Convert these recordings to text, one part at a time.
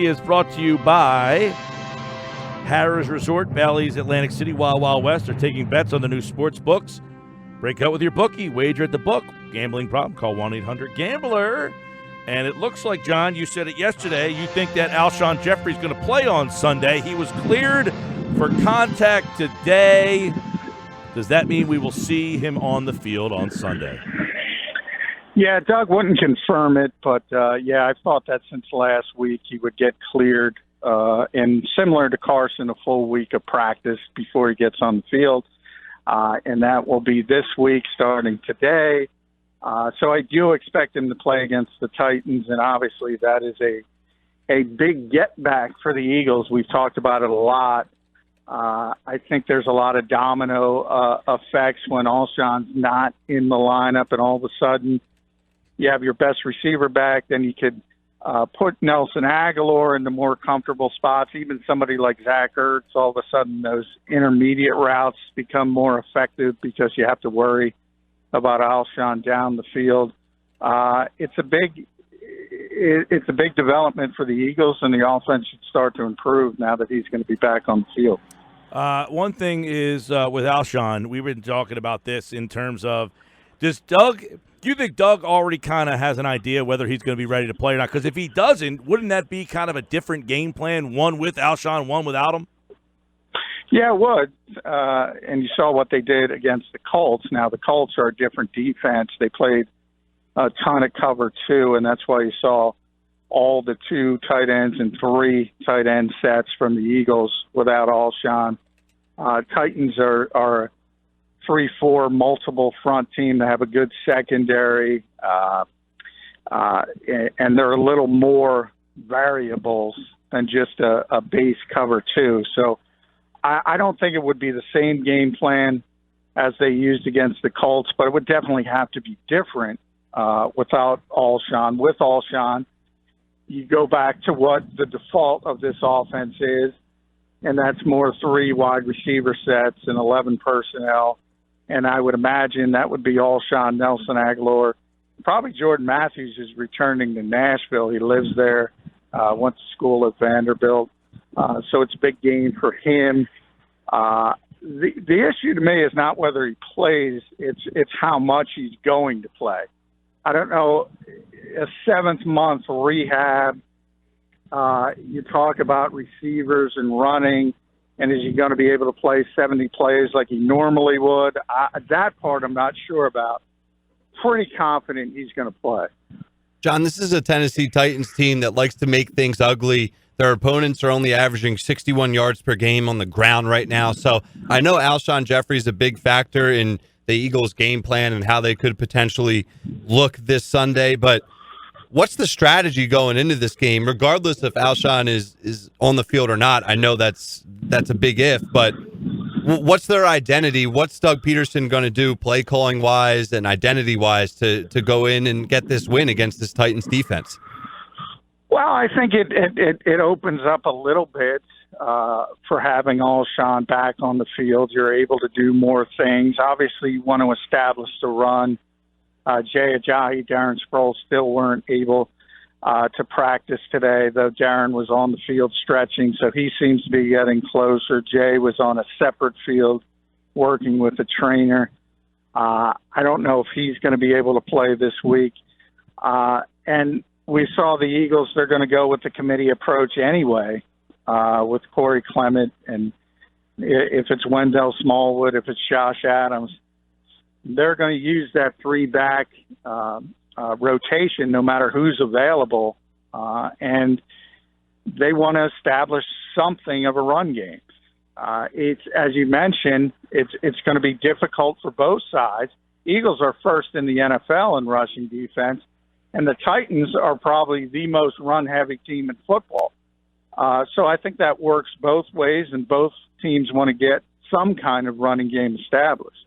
is brought to you by Harrah's Resort, Bally's Atlantic City, Wild Wild West are taking bets on the new sports books. Break out with your bookie. Wager at the book. Gambling problem? Call 1-800-GAMBLER. And it looks like, John, you said it yesterday, you think that Alshon Jeffrey is going to play on Sunday. He was cleared for contact today. Does that mean we will see him on the field on Sunday? Yeah, Doug wouldn't confirm it, but, I thought that since last week he would get cleared. And similar to Carson, a full week of practice before he gets on the field. And that will be this week starting today. So I do expect him to play against the Titans, and obviously that is a big get-back for the Eagles. We've talked about it a lot. I think there's a lot of domino effects when Alshon's not in the lineup, and all of a sudden you have your best receiver back, then you could put Nelson Aguilar into more comfortable spots. Even somebody like Zach Ertz, all of a sudden those intermediate routes become more effective because you have to worry about Alshon down the field. It's a big development for the Eagles, and the offense should start to improve now that he's going to be back on the field. One thing is with Alshon, we've been talking about this in terms of do you think Doug already kind of has an idea whether he's going to be ready to play or not? Because if he doesn't, wouldn't that be kind of a different game plan, one with Alshon, one without him? Yeah, it would. And you saw what they did against the Colts. Now, the Colts are a different defense. They played a ton of cover two, and that's why you saw all the 2 tight ends and 3 tight end sets from the Eagles without Alshon. Titans are 3-4 multiple front team. They have a good secondary, and they're a little more variables than just a base cover two. So I don't think it would be the same game plan as they used against the Colts, but it would definitely have to be different without Alshon. With Alshon, you go back to what the default of this offense is, and that's more 3 wide receiver sets and 11 personnel. And I would imagine that would be Alshon, Nelson Aguilar. Probably Jordan Matthews is returning to Nashville. He lives there, went to school at Vanderbilt. So it's a big game for him. The issue to me is not whether he plays, it's how much he's going to play. I don't know, a 7th-month rehab, you talk about receivers and running, and is he going to be able to play 70 plays like he normally would? That part I'm not sure about. Pretty confident he's going to play. John, this is a Tennessee Titans team that likes to make things ugly. Their opponents are only averaging 61 yards per game on the ground right now. So I know Alshon Jeffrey is a big factor in the Eagles' game plan and how they could potentially look this Sunday. But what's the strategy going into this game, regardless if Alshon is on the field or not? I know that's a big if, but what's their identity? What's Doug Peterson going to do play calling wise and identity wise to go in and get this win against this Titans defense? Well, I think it opens up a little bit for having Alshon back on the field. You're able to do more things. Obviously, you want to establish the run. Jay Ajayi, Darren Sproles still weren't able to practice today, though Darren was on the field stretching, so he seems to be getting closer. Jay was on a separate field working with a trainer. I don't know if he's going to be able to play this week. And we saw the Eagles, they're going to go with the committee approach anyway, with Corey Clement, and if it's Wendell Smallwood, if it's Josh Adams, they're going to use that 3-back rotation no matter who's available, and they want to establish something of a run game. It's, as you mentioned, it's going to be difficult for both sides. Eagles are first in the NFL in rushing defense, and the Titans are probably the most run-heavy team in football. So I think that works both ways, and both teams want to get some kind of running game established.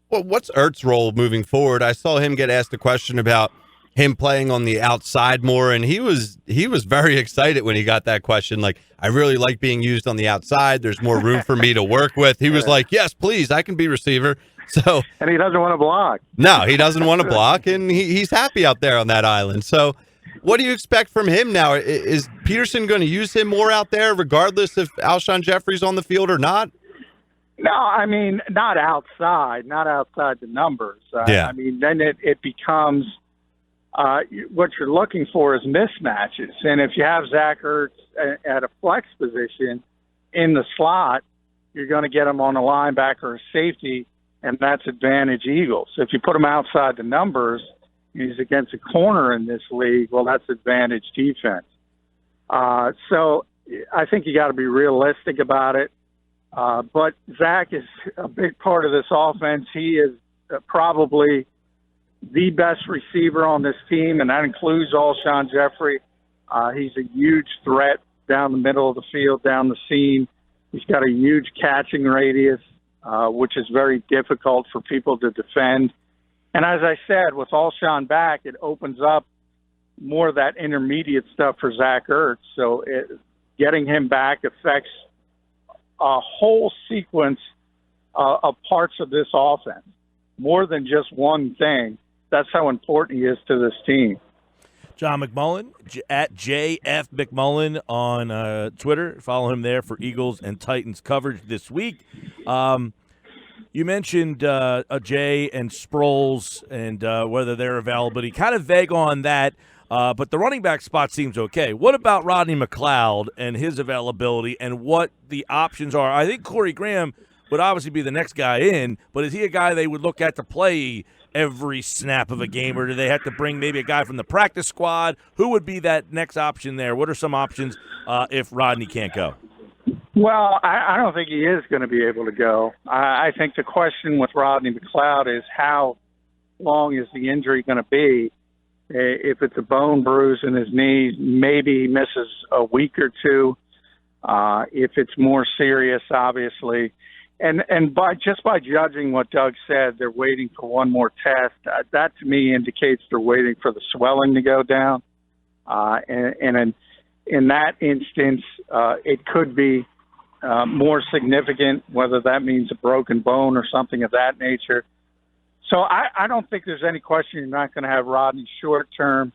Well, what's Ertz's role moving forward? I saw him get asked a question about him playing on the outside more, and he was very excited when he got that question. Like, I really like being used on the outside. There's more room for me to work with. He was like, yes, please, I can be receiver. So, and he doesn't want to block. No, he doesn't want to block, and he's happy out there on that island. So What do you expect from him now? Is Peterson going to use him more out there, regardless if Alshon Jeffrey's on the field or not? No, I mean, not outside the numbers. Yeah. I mean, then it becomes what you're looking for is mismatches. And if you have Zach Ertz at a flex position in the slot, you're going to get him on a linebacker or safety, and that's advantage Eagles. So if you put him outside the numbers, he's against a corner in this league, well, that's advantage defense. So I think you got to be realistic about it. But Zach is a big part of this offense. He is probably the best receiver on this team, and that includes Alshon Jeffrey. He's a huge threat down the middle of the field, down the seam. He's got a huge catching radius, which is very difficult for people to defend. And as I said, with Alshon back, it opens up more of that intermediate stuff for Zach Ertz. So getting him back affects a whole sequence of parts of this offense, more than just one thing. That's how important he is to this team. John McMullen, at JF McMullen on Twitter. Follow him there for Eagles and Titans coverage this week. You mentioned Jay and Sproles and whether their availability. Kind of vague on that, but the running back spot seems okay. What about Rodney McLeod and his availability and what the options are? I think Corey Graham would obviously be the next guy in, but is he a guy they would look at to play every snap of a game, or do they have to bring maybe a guy from the practice squad? Who would be that next option there? What are some options if Rodney can't go? Well, I don't think he is going to be able to go. I think the question with Rodney McLeod is how long is the injury going to be? If it's a bone bruise in his knee, maybe he misses a week or two. If it's more serious, obviously. And by judging what Doug said, they're waiting for one more test. That to me indicates they're waiting for the swelling to go down. And in that instance, it could be more significant, whether that means a broken bone or something of that nature. So I don't think there's any question you're not going to have Rodney short term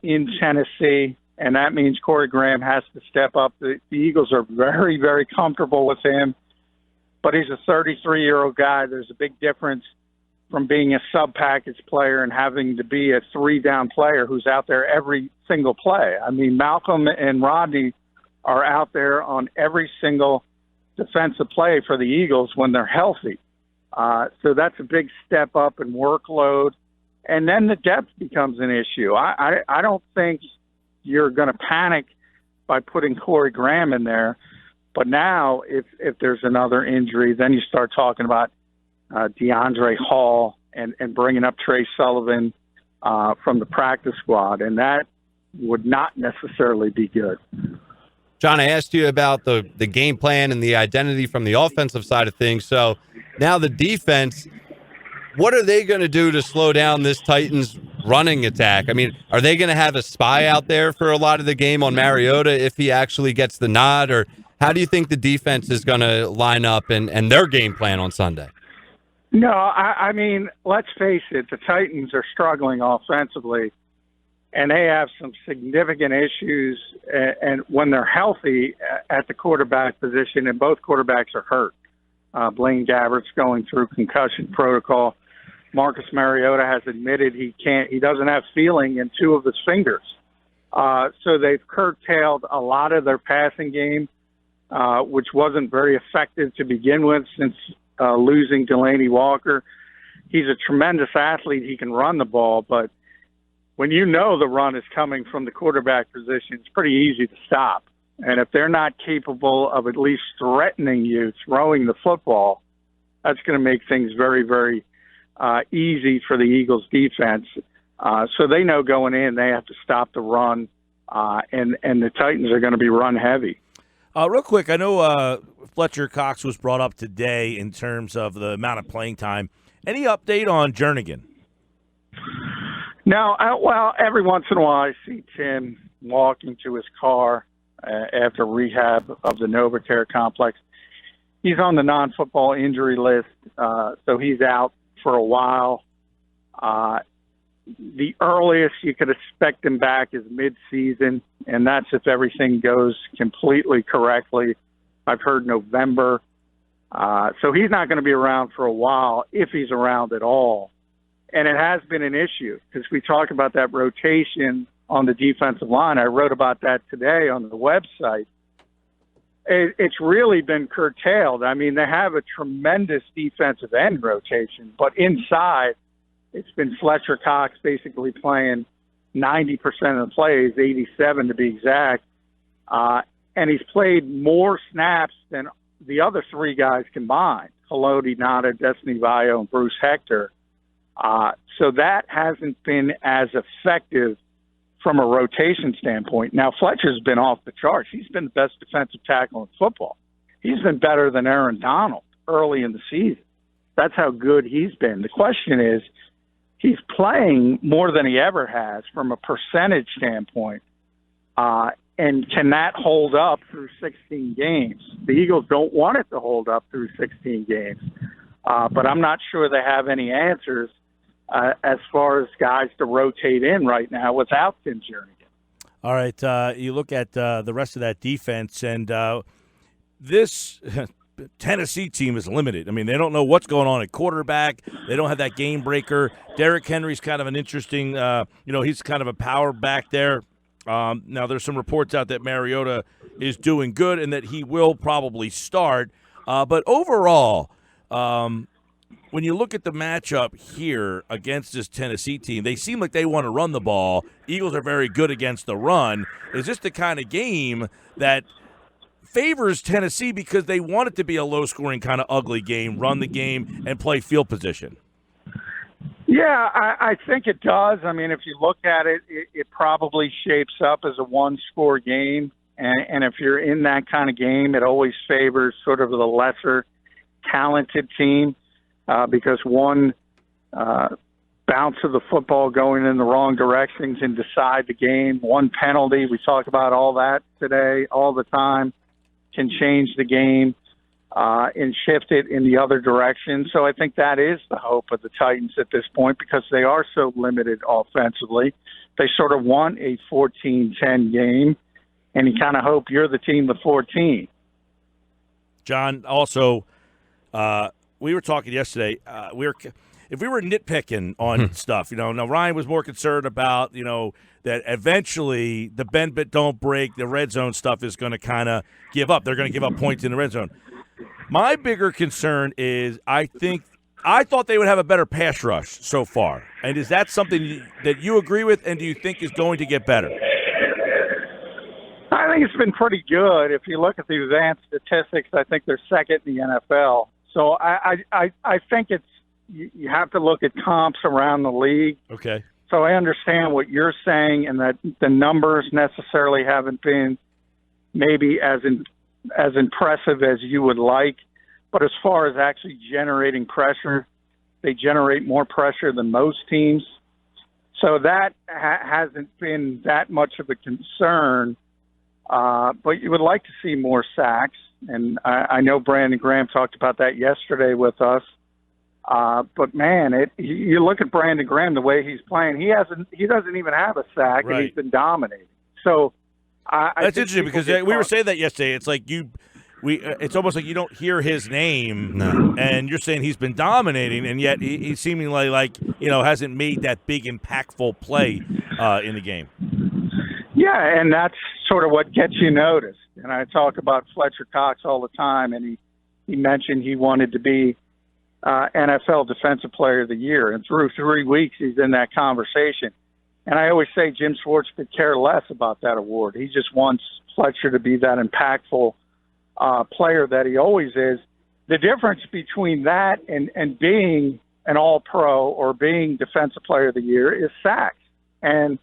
in Tennessee, and that means Corey Graham has to step up. The Eagles are very, very comfortable with him. But he's a 33-year-old guy. There's a big difference from being a sub-package player and having to be a three-down player who's out there every single play. I mean, Malcolm and Rodney are out there on every single defensive play for the Eagles when they're healthy. So that's a big step up in workload. And then the depth becomes an issue. I don't think you're going to panic by putting Corey Graham in there. But now, if there's another injury, then you start talking about DeAndre Hall and bringing up Trey Sullivan from the practice squad, and that would not necessarily be good. John, I asked you about the game plan and the identity from the offensive side of things. So now the defense, what are they going to do to slow down this Titans running attack? I mean, are they going to have a spy out there for a lot of the game on Mariota if he actually gets the nod, or how do you think the defense is going to line up and their game plan on Sunday? No, I mean, let's face it, the Titans are struggling offensively, and they have some significant issues. And when they're healthy at the quarterback position, and both quarterbacks are hurt. Blaine Gabbert's going through concussion protocol. Marcus Mariota has admitted he doesn't have feeling in two of his fingers. So they've curtailed a lot of their passing game, which wasn't very effective to begin with since losing Delaney Walker. He's a tremendous athlete. He can run the ball, but when you know the run is coming from the quarterback position, it's pretty easy to stop. And if they're not capable of at least threatening you, throwing the football, that's going to make things very, very easy for the Eagles defense. So they know going in they have to stop the run, and the Titans are going to be run heavy. Real quick, I know Fletcher Cox was brought up today in terms of the amount of playing time. Any update on Jernigan? No, well, every once in a while I see Tim walking to his car after rehab of the NovaCare complex. He's on the non-football injury list, so he's out for a while. The earliest you could expect him back is mid-season, and that's if everything goes completely correctly. I've heard November. So he's not going to be around for a while, if he's around at all. And it has been an issue because we talk about that rotation on the defensive line. I wrote about that today on the website. It's really been curtailed. I mean, they have a tremendous defensive end rotation, but inside, it's been Fletcher Cox basically playing 90% of the plays, 87 to be exact. And he's played more snaps than the other three guys combined, Haloti Ngata, Destiny Vayo, and Bruce Hector. So that hasn't been as effective from a rotation standpoint. Now, Fletcher's been off the charts. He's been the best defensive tackle in football. He's been better than Aaron Donald early in the season. That's how good he's been. The question is, he's playing more than he ever has from a percentage standpoint. And can that hold up through 16 games? The Eagles don't want it to hold up through 16 games. But I'm not sure they have any answers as far as guys to rotate in right now without Tim Jernigan. All right, you look at the rest of that defense, and this Tennessee team is limited. I mean, they don't know what's going on at quarterback. They don't have that game breaker. Derrick Henry's kind of an interesting, he's kind of a power back there. Now, there's some reports out that Mariota is doing good and that he will probably start. But overall, when you look at the matchup here against this Tennessee team, they seem like they want to run the ball. Eagles are very good against the run. Is this the kind of game that favors Tennessee because they want it to be a low-scoring kind of ugly game, run the game, and play field position? Yeah, I think it does. I mean, if you look at it, it probably shapes up as a one-score game. And if you're in that kind of game, it always favors sort of the lesser talented team because one bounce of the football going in the wrong direction can decide the game. One penalty, we talk about all that today all the time, can change the game and shift it in the other direction. So I think that is the hope of the Titans at this point because they are so limited offensively. They sort of want a 14-10 game, and you kind of hope you're the team with 14. John, also, we were talking yesterday. If we were nitpicking on stuff, now Ryan was more concerned about, that eventually the bend but don't break, the red zone stuff is going to kind of give up. They're going to give up points in the red zone. My bigger concern is I thought they would have a better pass rush so far. And is that something that you agree with and do you think is going to get better? I think it's been pretty good. If you look at the advanced statistics, I think they're second in the NFL. So I think you have to look at comps around the league. Okay. So I understand what you're saying and that the numbers necessarily haven't been maybe as impressive as you would like. But as far as actually generating pressure, they generate more pressure than most teams. So that hasn't been that much of a concern. But you would like to see more sacks. And I know Brandon Graham talked about that yesterday with us. But man, you look at Brandon Graham, the way he's playing, he doesn't even have a sack, right. And he's been dominating. So that's interesting because we were saying that yesterday. It's like it's almost like you don't hear his name, and you're saying he's been dominating, and yet he's seemingly like hasn't made that big impactful play in the game. Yeah, and that's sort of what gets you noticed. And I talk about Fletcher Cox all the time, and he mentioned he wanted to be NFL Defensive Player of the Year. And through 3 weeks, he's in that conversation. And I always say Jim Schwartz could care less about that award. He just wants Fletcher to be that impactful player that he always is. The difference between that and being an All-Pro or being Defensive Player of the Year is sacks. And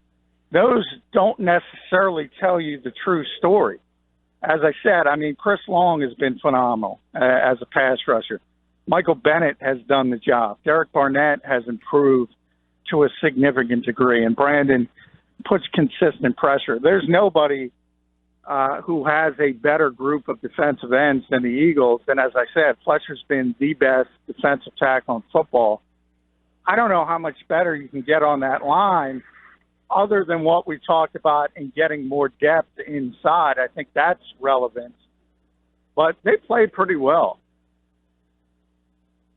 those don't necessarily tell you the true story. As I said, Chris Long has been phenomenal as a pass rusher. Michael Bennett has done the job. Derek Barnett has improved to a significant degree, and Brandon puts consistent pressure. There's nobody who has a better group of defensive ends than the Eagles. And as I said, Fletcher's been the best defensive tackle in football. I don't know how much better you can get on that line other than what we talked about in getting more depth inside. I think that's relevant. But they played pretty well.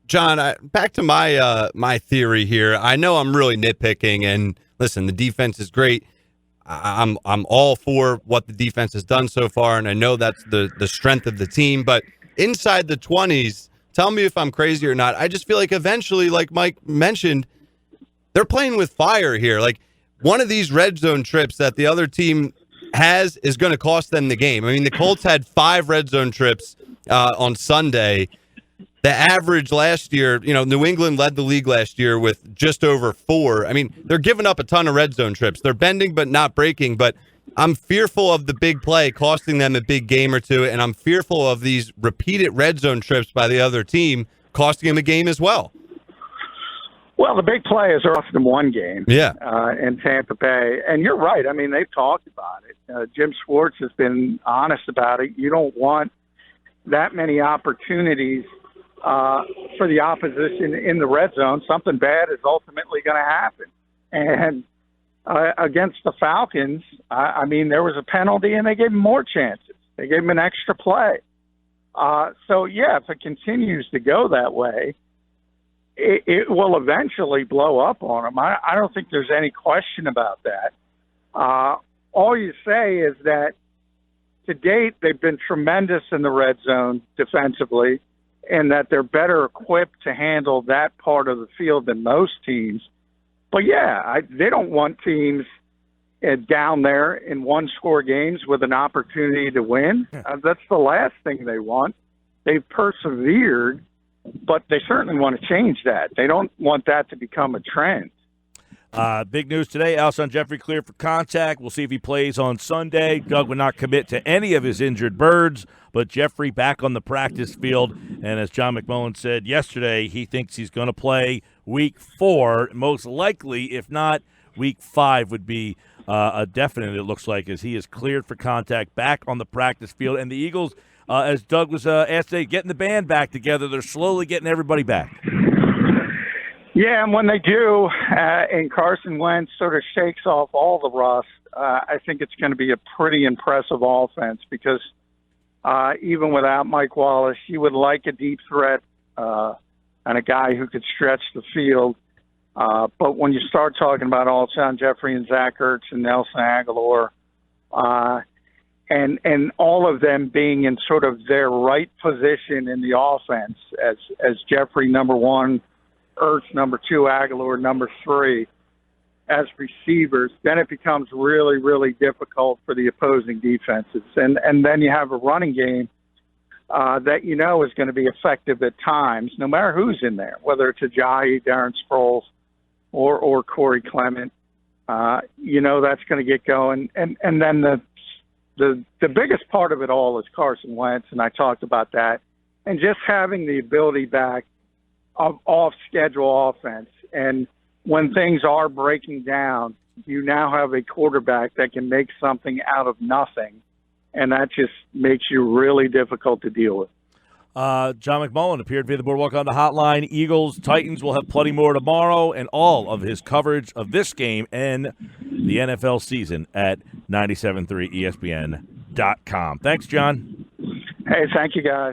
John, back to my theory here. I know I'm really nitpicking, and listen, the defense is great. I'm all for what the defense has done so far, and I know that's the strength of the team. But inside the 20s, tell me if I'm crazy or not. I just feel like eventually, like Mike mentioned, they're playing with fire here. Like, one of these red zone trips that the other team has is going to cost them the game. I mean, the Colts had 5 red zone trips on Sunday. The average last year, New England led the league last year with just over 4. I mean, they're giving up a ton of red zone trips. They're bending but not breaking, but I'm fearful of the big play costing them a big game or two, and I'm fearful of these repeated red zone trips by the other team costing them a game as well. Well, the big play is cost them one game in Tampa Bay. And you're right. I mean, they've talked about it. Jim Schwartz has been honest about it. You don't want that many opportunities for the opposition in the red zone. Something bad is ultimately going to happen. And against the Falcons, I mean, there was a penalty and they gave them more chances. They gave them an extra play. So, if it continues to go that way, it will eventually blow up on them. I don't think there's any question about that. All you say is that to date, they've been tremendous in the red zone defensively, and that they're better equipped to handle that part of the field than most teams. But, they don't want teams down there in one-score games with an opportunity to win. That's the last thing they want. They've persevered, but they certainly want to change that. They don't want that to become a trend. Big news today, Alshon Jeffrey cleared for contact. We'll see if he plays on Sunday. Doug would not commit to any of his injured birds, but Jeffrey back on the practice field. And as John McMullen said yesterday, he thinks he's going to play week 4. Most likely, if not, week 5 would be a definite, it looks like, as he is cleared for contact back on the practice field. And the Eagles, as Doug was asked today, getting the band back together. They're slowly getting everybody back. Yeah, and when they do, and Carson Wentz sort of shakes off all the rust, I think it's going to be a pretty impressive offense because even without Mike Wallace, you would like a deep threat and a guy who could stretch the field. But when you start talking about Alshon Jeffrey and Zach Ertz and Nelson Aguilar, and all of them being in sort of their right position in the offense as Jeffrey number 1, Ertz number 2, Aguilar number 3 as receivers, then it becomes really, really difficult for the opposing defenses. And then you have a running game that is going to be effective at times, no matter who's in there, whether it's Ajayi, Darren Sproles, or Corey Clement. That's going to get going. And then the biggest part of it all is Carson Wentz, and I talked about that, and just having the ability back of off-schedule offense. And when things are breaking down, you now have a quarterback that can make something out of nothing, and that just makes you really difficult to deal with. John McMullen appeared via the Boardwalk on the Hotline. Eagles, Titans will have plenty more tomorrow, and all of his coverage of this game and the NFL season at 97.3 ESPN.com. Thanks, John. Hey, thank you, guys.